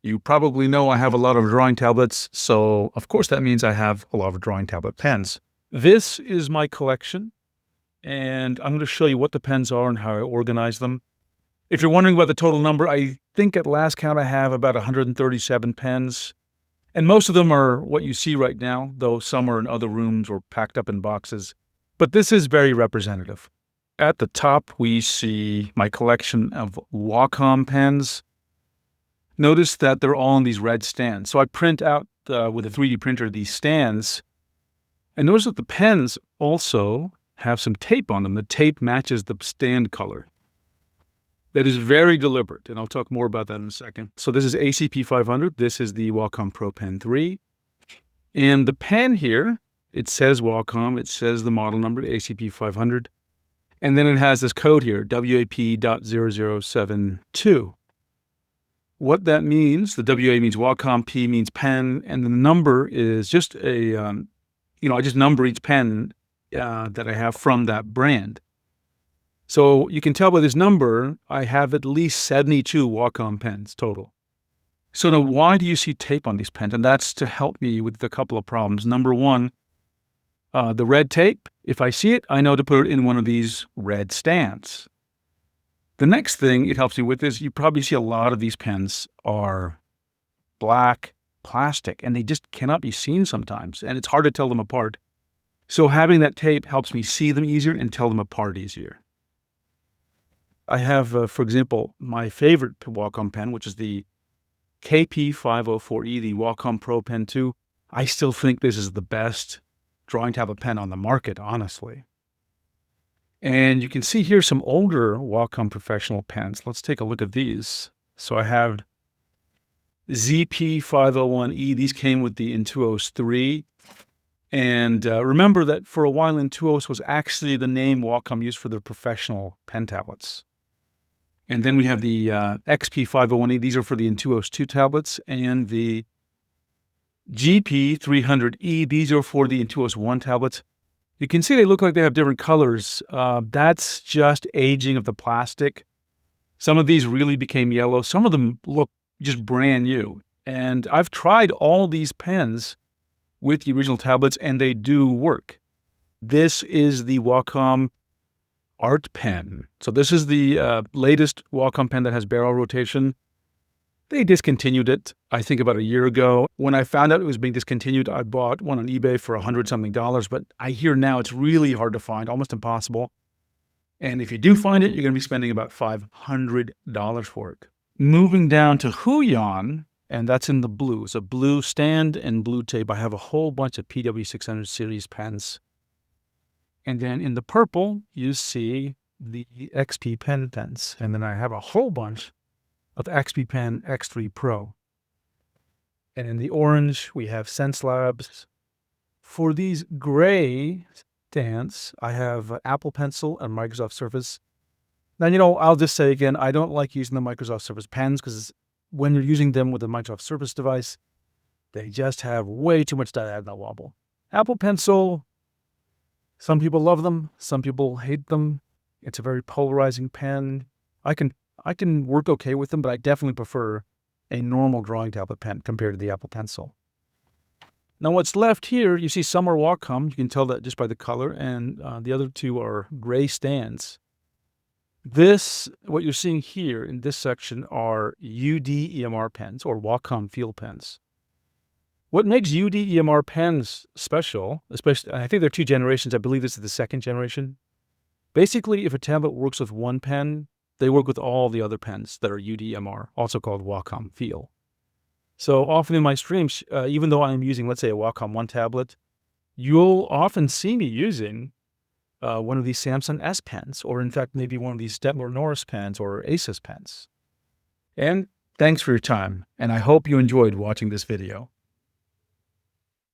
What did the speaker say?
You probably know I have a lot of drawing tablets, so of course that means I have a lot of drawing tablet pens. This is my collection, and I'm going to show you what the pens are and how I organize them. If you're wondering about the total number, I think at last count I have about 137 pens, and most of them are what you see right now, though some are in other rooms or packed up in boxes. But this is very representative. At the top, we see my collection of Wacom pens. Notice that they're all in these red stands. So I print out with a 3D printer these stands. And notice that the pens also have some tape on them. The tape matches the stand color. That is very deliberate, and I'll talk more about that in a second. So this is ACP 500. This is the Wacom Pro Pen 3. And the pen here, it says Wacom. It says the model number, ACP 500. And then it has this code here, WAP.0072. What that means, the WA means Wacom, P means pen, and the number is just a, I just number each pen that I have from that brand. So you can tell by this number, I have at least 72 Wacom pens total. So now why do you see tape on these pens? And that's to help me with a couple of problems. Number one, the red tape, if I see it, I know to put it in one of these red stands. The next thing it helps me with is you probably see a lot of these pens are black plastic, and they just cannot be seen sometimes, and it's hard to tell them apart. So having that tape helps me see them easier and tell them apart easier. I have, for example, my favorite Wacom pen, which is the KP504E, the Wacom Pro Pen 2. I still think this is the best drawing tablet pen on the market, honestly. And you can see here some older Wacom professional pens. Let's take a look at these. So I have ZP501E. These came with the Intuos 3. And remember that for a while, Intuos was actually the name Wacom used for their professional pen tablets. And then we have the XP501E. These are for the Intuos 2 tablets. And the GP300E. These are for the Intuos 1 tablets. You can see they look like they have different colors. That's just aging of the plastic. Some of these really became yellow. Some of them look just brand new. And I've tried all these pens with the original tablets, and they do work. This is the Wacom Art Pen. So this is the latest Wacom pen that has barrel rotation. They discontinued it, I think, about a year ago. When I found out it was being discontinued, I bought one on eBay for $100-something, but I hear now it's really hard to find, almost impossible. And if you do find it, you're going to be spending about $500 for it. Moving down to Huion, and that's in the blue. It's a blue stand and blue tape. I have a whole bunch of PW600 series pens. And then in the purple, you see the XP Pen pens. And then I have a whole bunch of XP Pen X3 Pro. And in the orange, we have SenseLabs. For these gray stands, I have Apple Pencil and Microsoft Surface. Now, I'll just say again, I don't like using the Microsoft Surface pens because when you're using them with a Microsoft Surface device, they just have way too much diagonal wobble. Apple Pencil, some people love them, some people hate them. It's a very polarizing pen. I can work okay with them, but I definitely prefer a normal drawing tablet pen compared to the Apple Pencil. Now what's left here, you see some are Wacom. You can tell that just by the color, and the other two are gray stands. What you're seeing here in this section are UD EMR pens, or Wacom Field pens. What makes UD EMR pens special, especially, I think there are two generations. I believe this is the second generation. Basically, if a tablet works with one pen, they work with all the other pens that are UD-EMR, also called Wacom Feel. So often in my streams, even though I'm using, let's say, a Wacom 1 tablet, you'll often see me using one of these Samsung S pens, or in fact, maybe one of these Staedtler Norris pens or Asus pens. And thanks for your time, and I hope you enjoyed watching this video.